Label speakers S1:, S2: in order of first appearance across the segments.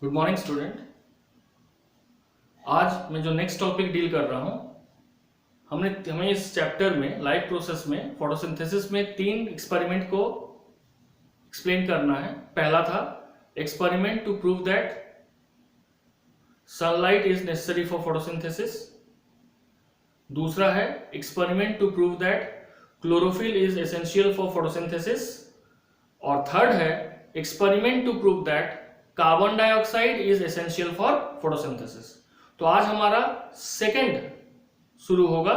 S1: Good morning student. आज मैं जो नेक्स्ट टॉपिक डील कर रहा हूं, हमें इस चैप्टर में लाइफ प्रोसेस में फोटोसिंथेसिस में 3 एक्सपेरिमेंट को एक्सप्लेन करना है। पहला था experiment to prove that sunlight is necessary for photosynthesis. दूसरा है experiment to prove that chlorophyll is essential for photosynthesis. और थर्ड है experiment to prove that carbon dioxide is essential for photosynthesis. तो आज हमारा सेकंड शुरू होगा,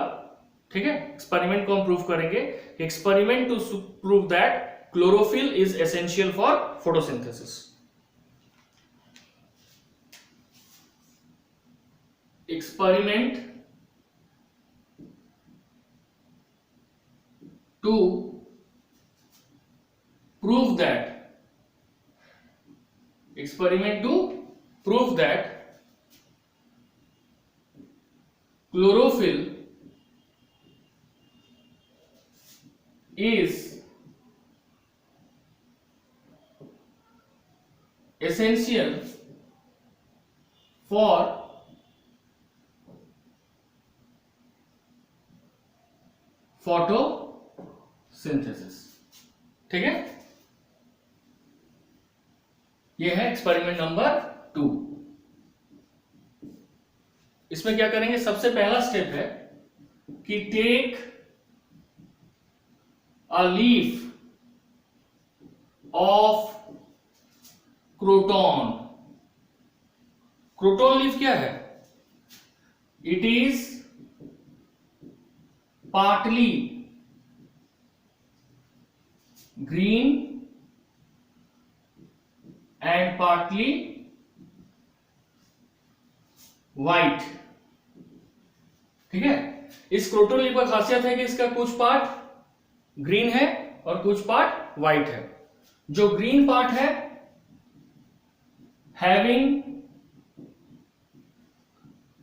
S1: ठीक है। एक्सपेरिमेंट को हम प्रूव करेंगे। Experiment to prove that chlorophyll is essential for photosynthesis. Experiment to prove that chlorophyll is essential for photosynthesis। ठीक है, यह है एक्सपेरिमेंट नंबर 2। इसमें क्या करेंगे, सबसे पहला स्टेप है कि take a leaf of croton. Croton leaf क्या है? It is partly green and partly white. ठीक है, इस क्रोटॉन लीफ का खासियत है कि इसका कुछ पार्ट ग्रीन है और कुछ पार्ट व्हाइट है। जो ग्रीन पार्ट है हैविंग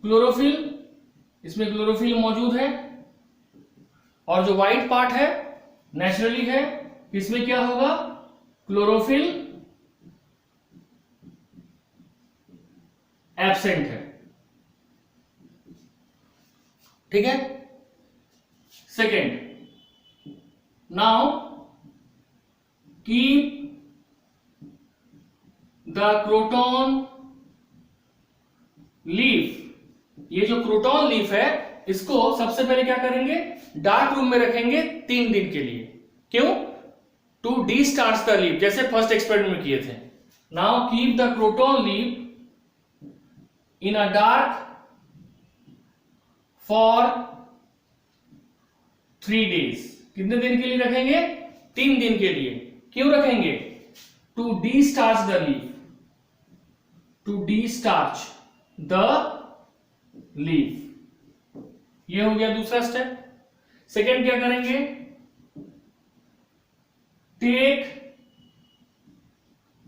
S1: क्लोरोफिल, इसमें क्लोरोफिल मौजूद है। और जो व्हाइट पार्ट है नेचुरली है, इसमें क्या होगा, क्लोरोफिल एब्सेंट है। ठीक है। Second, now keep the croton leaf. ये जो क्रोटॉन लीफ है, इसको सबसे पहले क्या करेंगे, डार्क रूम में रखेंगे 3 दिन के लिए। क्यों? टू डिस्टार्च द लीफ, जैसे फर्स्ट एक्सपेरिमेंट में किए थे। Now keep the croton leaf in a dark for 3 days। कितने दिन के लिए रखेंगे? 3 दिन के लिए। क्यों रखेंगे? To destarch the leaf, to destarch the leaf. ये हो गया दूसरा स्टेप। सेकेंड क्या करेंगे, take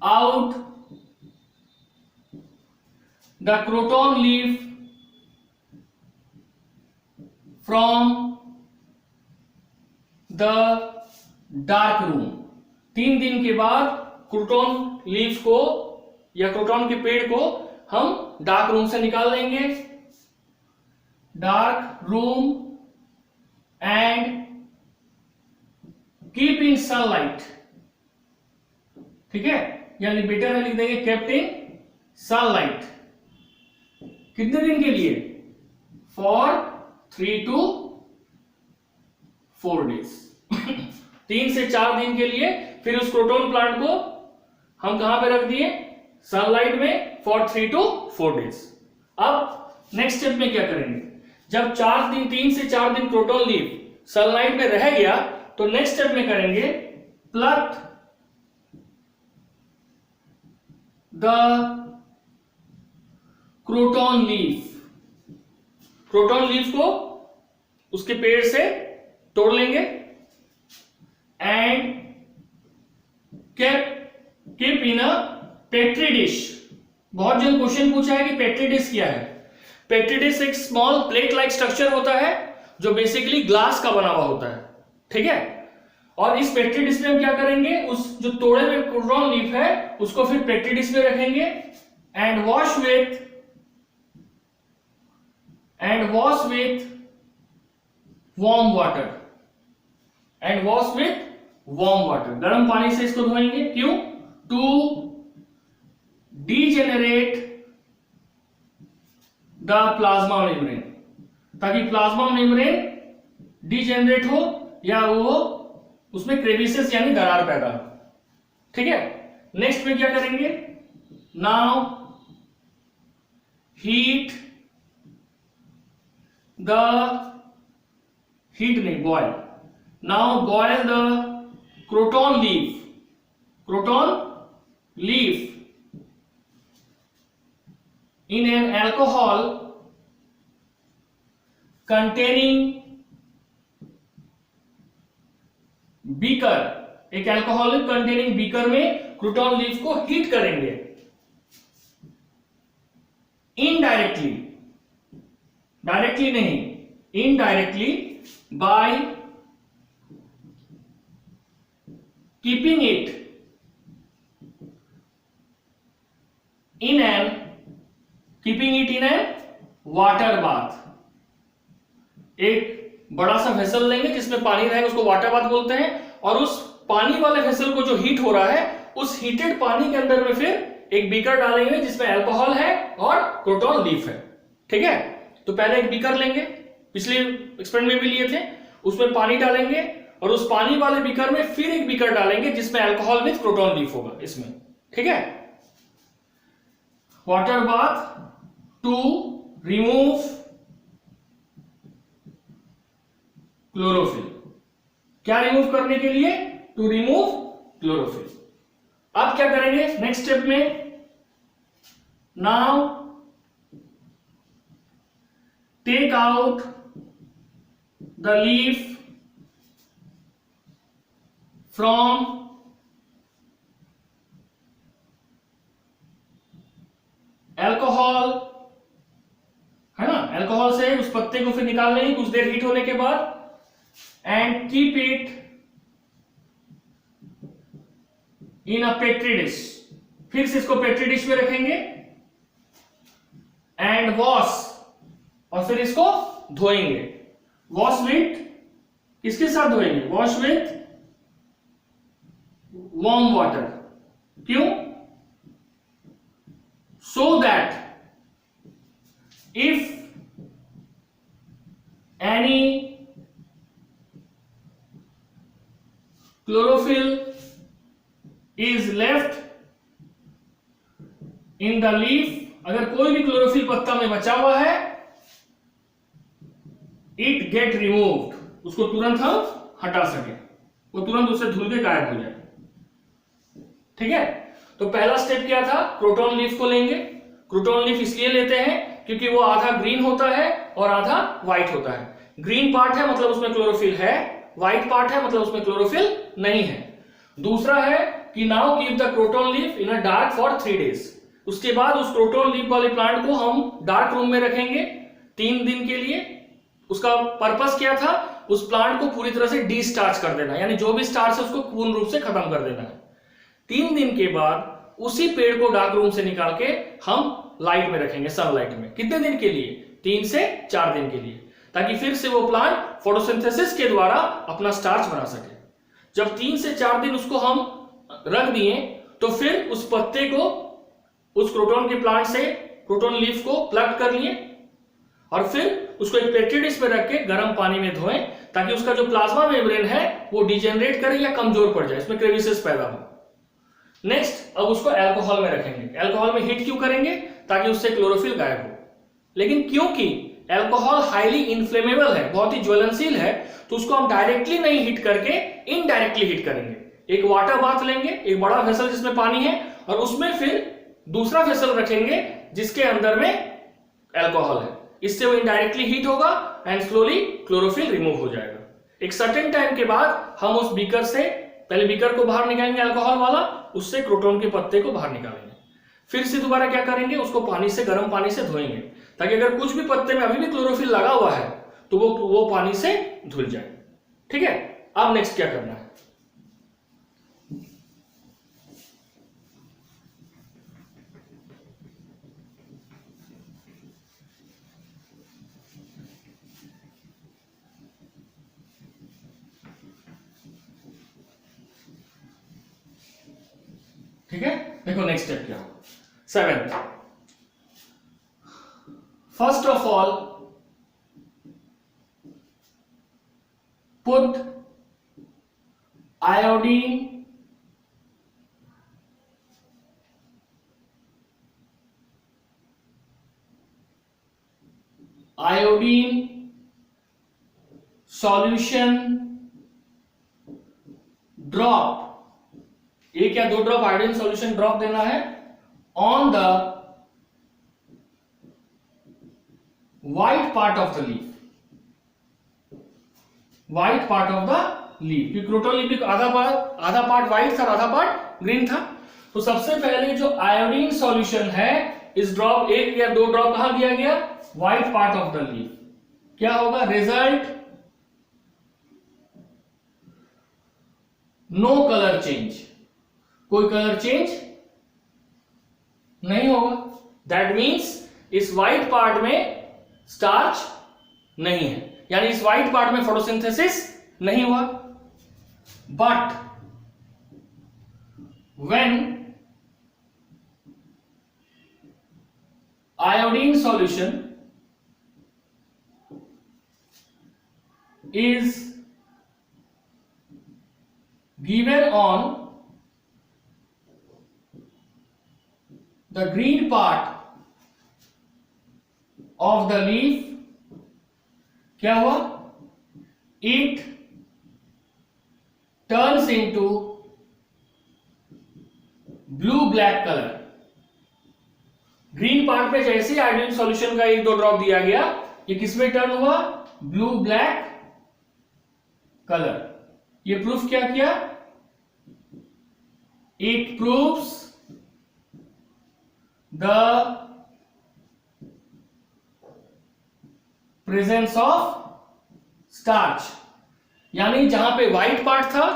S1: out the croton leaf from the dark room. 3 दिन के बाद क्रोटॉन लीफ को या क्रोटॉन के पेड़ को हम डार्क रूम से निकाल लेंगे। Dark room and keep in sunlight. ठीक है, यानी बेटर है लिख देंगे केप्ट इन सनलाइट। कितने दिन के लिए? For 3 to 4 days। 3 से 4 दिन के लिए। फिर उस क्रोटॉन प्लांट को हम कहां पे रख दिए? सनलाइट में फॉर 3 to 4 days। अब नेक्स्ट स्टेप में क्या करेंगे, जब 3 से 4 दिन क्रोटॉन लीफ सनलाइट में रह गया, तो नेक्स्ट स्टेप में करेंगे plug the croton leaf. Croton leaf को उसके पेड़ से तोड़ लेंगे and keep in a petri dish. बहुत जन क्वेश्चन पूछा है कि पेट्री डिश क्या है। पेट्री डिश एक स्मॉल प्लेट लाइक स्ट्रक्चर होता है जो बेसिकली ग्लास का बना हुआ होता है। ठीक है, और इस पेट्री डिश में हम क्या करेंगे, उस जो तोड़े हुए क्रोटॉन लीफ है उसको फिर पेट्री डिश में रखेंगे and wash with warm water गर्म पानी से इसको धोएंगे। क्यों? To degenerate the plasma membrane, ताकि प्लाज्मा मेम्ब्रेन डीजेनरेट हो या वो उसमें क्रेविसेस यानी दरार पैदा हो। ठीक है, नेक्स्ट में क्या करेंगे? नाउ हीट नहीं, boil. Now boil the croton leaf in an alcohol containing beaker, एक अल्कोहलिक कंटेनिंग बीकर में क्रूटॉन लीफ को हीट करेंगे इनडायरेक्टली, डायरेक्टली नहीं, indirectly, by keeping it in an water bath. एक बड़ा सा वेसल लेंगे जिसमें पानी रहेगा, उसको वाटर बाथ बोलते हैं, और उस पानी वाले वेसल को जो हीट हो रहा है, उस हीटेड पानी के अंदर में फिर एक बीकर डालेंगे जिसमें अल्कोहल है और क्रोटॉन लीफ है। ठीक है, तो पहले एक बीकर लेंगे, पिछले एक्सपेरिमेंट में भी लिए थे, उसमें पानी डालेंगे और उस पानी वाले बीकर में फिर एक बीकर डालेंगे जिसमें अल्कोहल विद क्रोटॉन लीफ होगा इसमें। ठीक है, water bath to remove chlorophyll. क्या रिमूव करने के लिए? To remove chlorophyll. अब क्या करेंगे नेक्स्ट स्टेप में? Now take out the leaf from alcohol, है ना, अल्कोहल से उस पत्ते को फिर निकाल लेंगे कुछ देर हीट होने के बाद, and keep it in a petri dish. फिर से इसको पेट्री डिश में रखेंगे एंड वॉश, और फिर इसको धोएंगे। वॉश विथ, किसके साथ धोएंगे? Wash with warm water. क्यों? so that if any chlorophyll is left in the leaf, अगर कोई भी क्लोरोफिल पत्ता में बचा हुआ है, it get removed, उसको तुरंत हम हटा सके, वो तुरंत उससे धुल के गायब हो जाए। ठीक है, तो पहला स्टेप क्या था? क्रोटॉन लीफ को लेंगे। क्रोटॉन लीफ इसलिए लेते हैं क्योंकि वो आधा ग्रीन होता है और आधा व्हाइट होता है। ग्रीन पार्ट है मतलब उसमें क्लोरोफिल है, व्हाइट पार्ट है मतलब उसमें क्लोरोफिल नहीं है। दूसरा है कि now keep the croton leaf in a dark for 3 days। उसके बाद उस क्रोटॉन लीफ वाले प्लांट को हम डार्क रूम में रखेंगे 3 दिन के लिए। उसका पर्पस क्या था? उस प्लांट को पूरी तरह से डिस्टार्च कर देना, यानी जो भी स्टार्च है उसको पूर्ण रूप से खत्म कर देना है। 3 दिन के बाद उसी पेड़ को डार्क रूम से निकाल के हम लाइट में रखेंगे, सनलाइट में। कितने दिन के लिए? 3 से 4 दिन के लिए, ताकि फिर से वो प्लांट फोटोसिंथेसिस के द्वारा अपना स्टार्च बना सके। जब 3 से 4 दिन उसको हम रख दिए तो फिर उस पत्ते को उस क्रोटॉन के प्लांट से, क्रोटॉन लीफ को प्लग कर लिए और फिर उसको एक पेट्री डिश में रख के गर्म पानी में धोएं, ताकि उसका जो प्लाज्मा मेम्ब्रेन है वो डिजेनरेट करे या कमजोर पड़ जाए, इसमें क्रेविसेस पैदा हो। नेक्स्ट, अब उसको अल्कोहल में रखेंगे। अल्कोहल में हीट क्यों करेंगे? ताकि उससे क्लोरोफिल गायब हो। लेकिन क्योंकि अल्कोहल हाईली इन्फ्लेमेबल है, बहुत ही ज्वलनशील है, तो उसको हम डायरेक्टली नहीं हीट करके इनडायरेक्टली हीट करेंगे। एक वाटर बाथ लेंगे, एक बड़ा वेसल जिसमें पानी है, और उसमें फिर दूसरा वेसल रखेंगे जिसके अंदर में अल्कोहल है। इससे वो इनडायरेक्टली हीट होगा एंड स्लोली क्लोरोफिल रिमूव हो जाएगा। एक सर्टेन टाइम के बाद हम उस बीकर से, पहले बीकर को बाहर निकालेंगे अल्कोहल वाला, उससे क्रोटॉन के पत्ते को बाहर निकालेंगे। फिर से दोबारा क्या करेंगे? उसको पानी से, गर्म पानी से धोएंगे, ताकि अगर कुछ भी पत्ते में अभी भी क्लोरोफिल लगा हुआ है तो वो पानी से धुल जाए। ठीक है, अब नेक्स्ट क्या करना है? ठीक है, देखो नेक्स्ट स्टेप क्या होगा। 7th, first of all put iodine solution drop, एक या दो ड्रॉप आयोडीन सॉल्यूशन ड्रॉप देना है on the white part of the leaf, white part of the leaf, क्योंकि क्रोटन लीफ आधा पार्ट व्हाइट था, आधा पार्ट ग्रीन था। तो सबसे पहले जो आयोडीन सॉल्यूशन है इस ड्रॉप, एक या दो ड्रॉप कहां दिया गया, white part of the leaf. क्या होगा रिजल्ट, नो कलर चेंज, कोई कलर चेंज नहीं होगा। दैट मींस इस व्हाइट पार्ट में स्टार्च नहीं है, यानी इस व्हाइट पार्ट में फोटोसिंथेसिस नहीं हुआ। But when iodine solution is given on the green part of the leaf, क्या हुआ, it turns into blue black color। Green part पे जैसे ही आयोडीन सॉल्यूशन का एक दो ड्रॉप दिया गया, ये किसमें टर्न हुआ, ब्लू ब्लैक कलर। ये प्रूफ क्या किया, it proves the presence of starch, यानी जहां पे व्हाइट पार्ट था,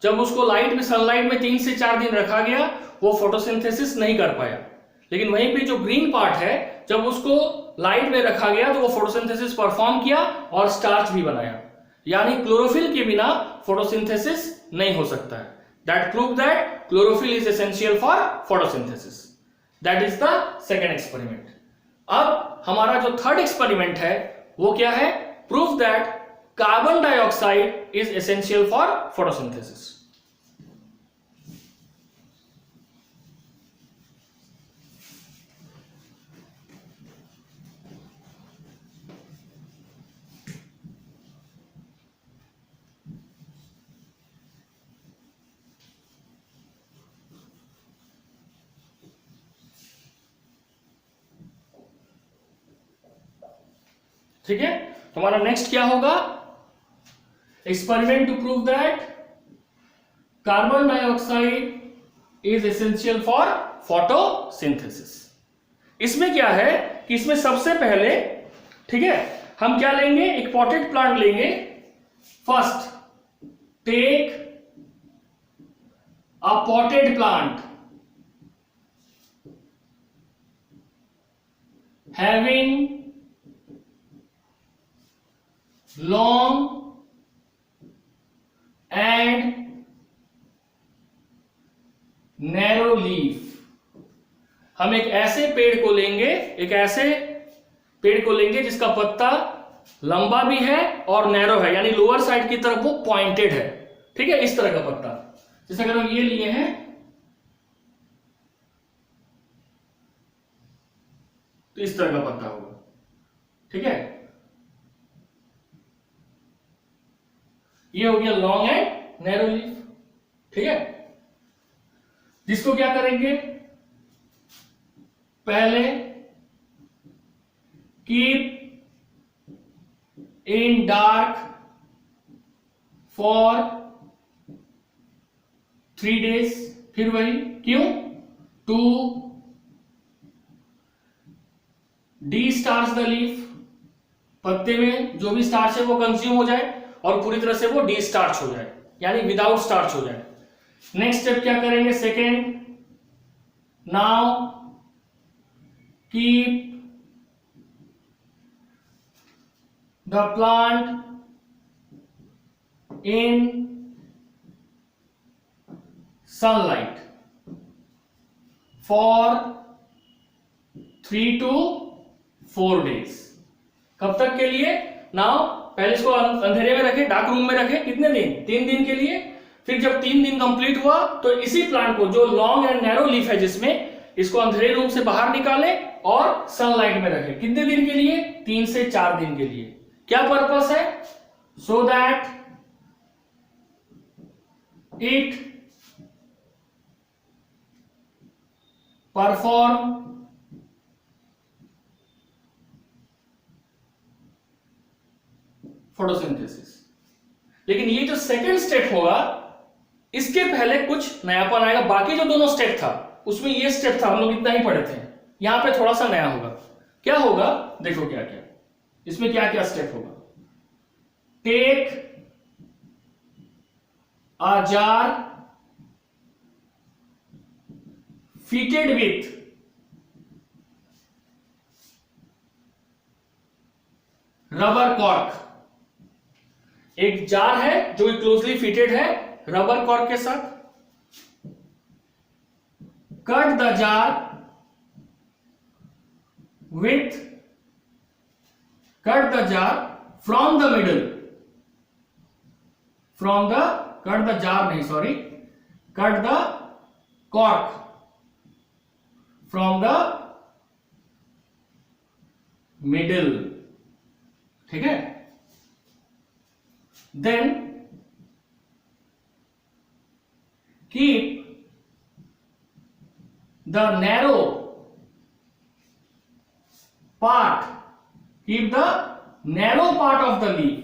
S1: जब उसको लाइट में, सनलाइट में 3 से 4 दिन रखा गया, वो फोटोसिंथेसिस नहीं कर पाया। लेकिन वहीं पे जो ग्रीन पार्ट है, जब उसको लाइट में रखा गया तो वो फोटोसिंथेसिस परफॉर्म किया और स्टार्च भी बनाया। यानी क्लोरोफिल के बिना फोटोसिंथेसिस नहीं हो सकता है। That prove that chlorophyll is essential for photosynthesis. That is the second experiment. अब हमारा जो थर्ड एक्सपेरिमेंट है वो क्या है, prove that carbon dioxide is essential for photosynthesis. ठीक है, हमारा नेक्स्ट क्या होगा, experiment to prove that carbon dioxide is essential for photosynthesis. इसमें क्या है कि इसमें सबसे पहले, ठीक है, हम क्या लेंगे, एक पॉटेड प्लांट लेंगे। First take a potted plant having long and narrow leaf। हम एक ऐसे पेड़ को लेंगे, एक ऐसे पेड़ को लेंगे जिसका पत्ता लंबा भी है और नैरो है, यानी लोअर साइड की तरफ वो पॉइंटेड है। ठीक है, इस तरह का पत्ता, जैसे अगर हम ये लिए हैं तो इस तरह का पत्ता होगा। ठीक है, ये हो गया लॉन्ग एंड नैरो लीफ। ठीक है, जिसको क्या करेंगे, पहले keep in dark for 3 days। फिर वही, क्यों, to destarch the leaf, पत्ते में जो भी स्टार्च है वो कंज्यूम हो जाए और पूरी तरह से वो डी स्टार्च हो जाए, यानी विदाउट स्टार्च हो जाए। नेक्स्ट स्टेप क्या करेंगे, second, now keep the plant in sunlight. For 3 to 4 days। कब तक के लिए? नाउ पहले इसको अंधेरे में रखे, डार्क रूम में रखे, कितने दिन? 3 दिन के लिए। फिर जब 3 दिन कंप्लीट हुआ तो इसी प्लांट को, जो लॉन्ग एंड नैरो लीफ है जिसमें, इसको अंधेरे रूम से बाहर निकाले और सनलाइट में रखे। कितने दिन के लिए? 3 से 4 दिन के लिए। क्या पर्पस है? So that it perform photosynthesis. लेकिन ये जो सेकंड स्टेप होगा, इसके पहले कुछ नयापन आएगा। बाकी जो दोनों स्टेप था उसमें ये स्टेप था, हम लोग इतना ही पढ़े थे। यहां पे थोड़ा सा नया होगा। क्या होगा? देखो क्या क्या इसमें क्या क्या स्टेप होगा। Take a jar fitted with rubber cork. एक जार है जो क्लोजली फिटेड है रबर कॉर्क के साथ। Cut the jar with, cut the jar from the middle, from the, cut the jar नहीं, sorry, cut the cork from the middle. ठीक है? Then keep the narrow part, keep the narrow part of the leaf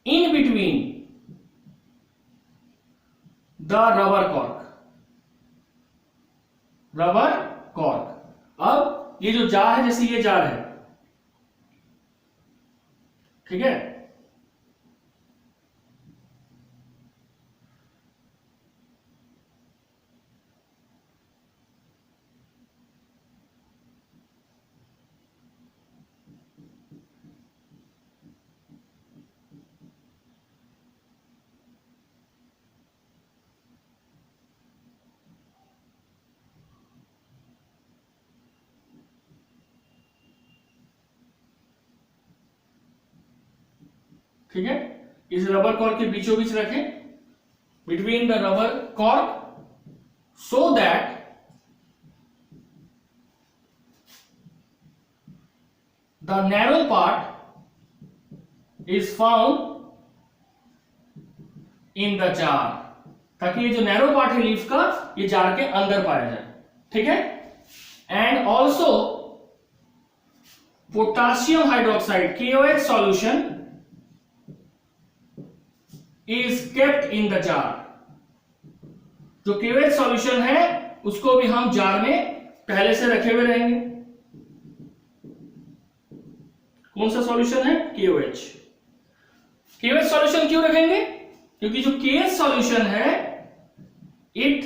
S1: in between the rubber cork, rubber cork. अब ये जो jar है, जैसे ये jar है, ठीक है, ठीक है, इस रबर कॉर्क के बीचों बीच रखें, between the rubber cork, so that the narrow part is found in the jar, ताकि ये जो नैरो पार्ट है लीफ का, ये जार के अंदर पाया जाए। ठीक है? And also potassium hydroxide KOH solution is kept in the jar। जो KOH सॉल्यूशन है उसको भी हम जार में पहले से रखे हुए रहेंगे। कौन सा सॉल्यूशन है? KOH। KOH सॉल्यूशन क्यों रखेंगे? क्योंकि जो KOH सॉल्यूशन है, इट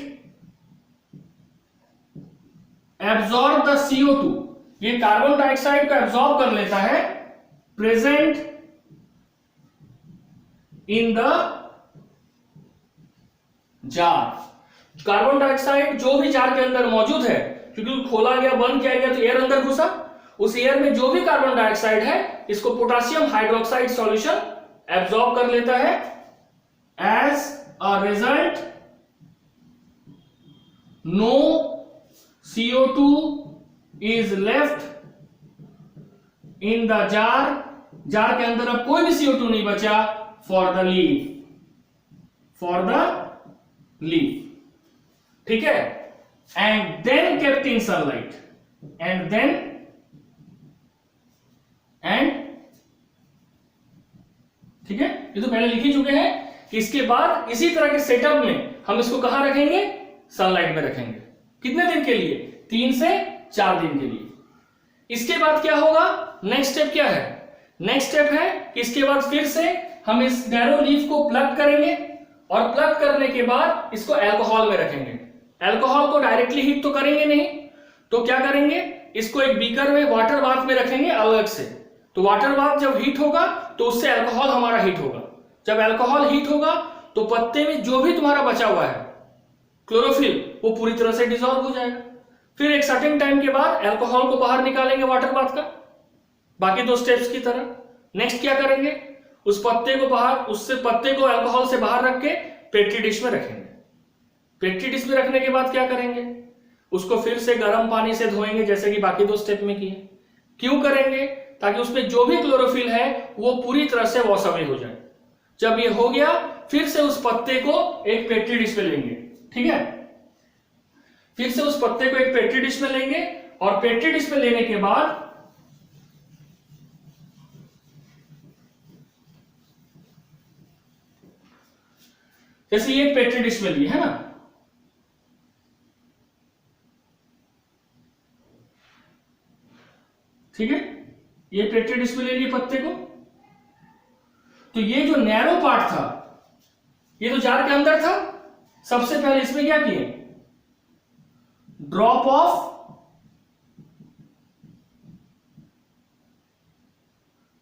S1: एब्जॉर्ब द CO2, ये कार्बन डाइऑक्साइड को एब्जॉर्ब कर लेता है, present in the jar. Carbon dioxide जो भी जार के अंदर मौजूद है, क्योंकि खोला गया, बंद किया गया तो एयर अंदर घुसा, उस एयर में जो भी कार्बन डाइऑक्साइड है, इसको पोटासियम हाइड्रोक्साइड सॉल्यूशन एब्जॉर्ब कर लेता है। As a result, no CO2 is left in the jar. Jar के अंदर अब कोई भी CO2 नहीं बचा for the leaf, for the leaf। ठीक है? and then kept in sunlight, and then and ठीक है, ये तो पहले लिख ही चुके हैं कि इसके बाद इसी तरह के सेटअप में हम इसको कहां रखेंगे? सनलाइट में रखेंगे। कितने दिन के लिए? 3 से 4 दिन के लिए। इसके बाद क्या होगा? नेक्स्ट स्टेप क्या है? नेक्स्ट स्टेप है कि इसके बाद फिर से हम इस नैरो लीफ को प्लग करेंगे, और प्लग करने के बाद इसको अल्कोहल में रखेंगे। अल्कोहल को डायरेक्टली हीट तो करेंगे नहीं, तो क्या करेंगे? इसको एक बीकर में वाटर बाथ में रखेंगे अलग से। तो वाटर बाथ जब हीट होगा तो उससे अल्कोहल हमारा हीट होगा। जब अल्कोहल हीट होगा तो पत्ते में जो भी तुम्हारा बचा हुआ है क्लोरोफिल वो पूरी तरह से डिसॉल्व हो जाएगा। फिर एक सर्टेन टाइम के बाद अल्कोहल को बाहर निकालेंगे वाटर बाथ का, बाकी दो स्टेप्स की तरह। नेक्स्ट क्या करेंगे, उस पत्ते को बाहर, उससे पत्ते को अल्कोहल से बाहर रख के पेट्री डिश में रखेंगे। पेट्री डिश में रखने के बाद क्या करेंगे, उसको फिर से गर्म पानी से धोएंगे जैसे कि बाकी दो स्टेप में किए। क्यों करेंगे, ताकि उसमें जो भी क्लोरोफिल है वो पूरी तरह से वॉश अवे हो जाए। जब ये हो गया फिर से उस पत्ते को एक पेट्री डिश में लेंगे, ठीक है, फिर से उस पत्ते को एक पेट्री डिश में लेंगे और पेट्री डिश में लेने के बाद जैसे ये पेट्री डिश में ली है ना, ठीक है, ये पेट्री डिश में ले लिए पत्ते को। तो ये जो नैरो पार्ट था ये तो जार के अंदर था। सबसे पहले इसमें क्या किए, ड्रॉप ऑफ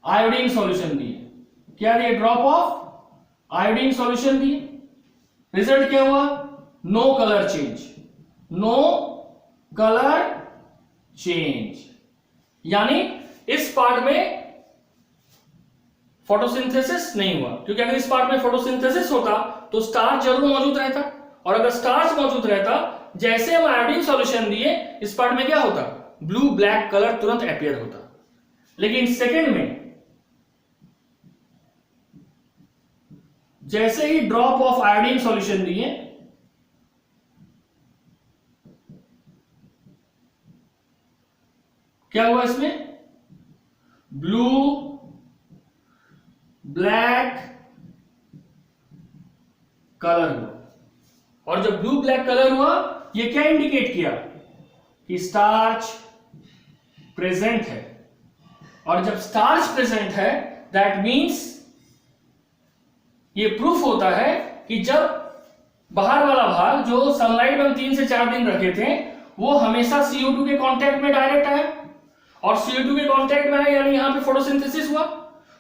S1: आयोडीन सॉल्यूशन दिए। क्या दिए, ड्रॉप ऑफ आयोडीन सॉल्यूशन दिए। रिजल्ट क्या हुआ, no colour change, no colour change. यानी इस पार्ट में फोटोसिंथेसिस नहीं हुआ, क्योंकि अगर इस पार्ट में फोटोसिंथेसिस होता तो स्टार्च जरूर मौजूद रहता, और अगर स्टार्च मौजूद रहता, जैसे हम आयोडीन सॉल्यूशन दिए इस पार्ट में क्या होता, ब्लू ब्लैक कलर तुरंत अपीयर होता। लेकिन सेकंड में जैसे ही ड्रॉप ऑफ आयोडीन सॉल्यूशन दिए क्या हुआ, इसमें ब्लू ब्लैक कलर हुआ। और जब ब्लू ब्लैक कलर हुआ ये क्या इंडिकेट किया कि स्टार्च प्रेजेंट है। और जब स्टार्च प्रेजेंट है दैट मींस ये प्रूफ होता है कि जब बाहर वाला भाग जो सनलाइट में हम 3 से 4 दिन रखे थे वो हमेशा CO2 के कांटेक्ट में डायरेक्ट आया, और CO2 के कांटेक्ट में आया यानी यहां पे फोटोसिंथेसिस हुआ,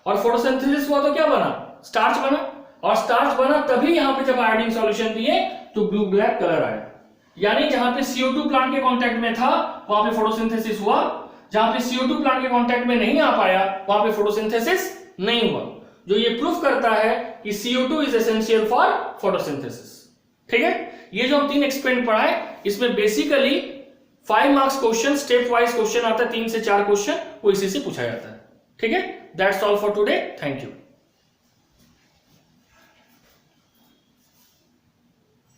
S1: और फोटोसिंथेसिस हुआ तो क्या बना, स्टार्च बना। और स्टार्च बना तभी यहां पे जब आयोडीन सॉल्यूशन दिए तो ब्लू ब्लैक कलर आया। यानी जहां पे CO2 प्लांट के कांटेक्ट में था वहां पे फोटोसिंथेसिस हुआ, जहां पे CO2 प्लांट के कांटेक्ट में नहीं आ पाया वहां पे फोटोसिंथेसिस नहीं हुआ। जो ये प्रूफ करता है कि CO2 is essential for photosynthesis. ठीक है, ये जो हम 3 एक्सपेरिमेंट पढ़ाए इसमें basically 5 marks question, step wise question आता है, 3 से 4 क्वेश्चन वो इसी से पूछा जाता है। ठीक है, that's all for today, thank you.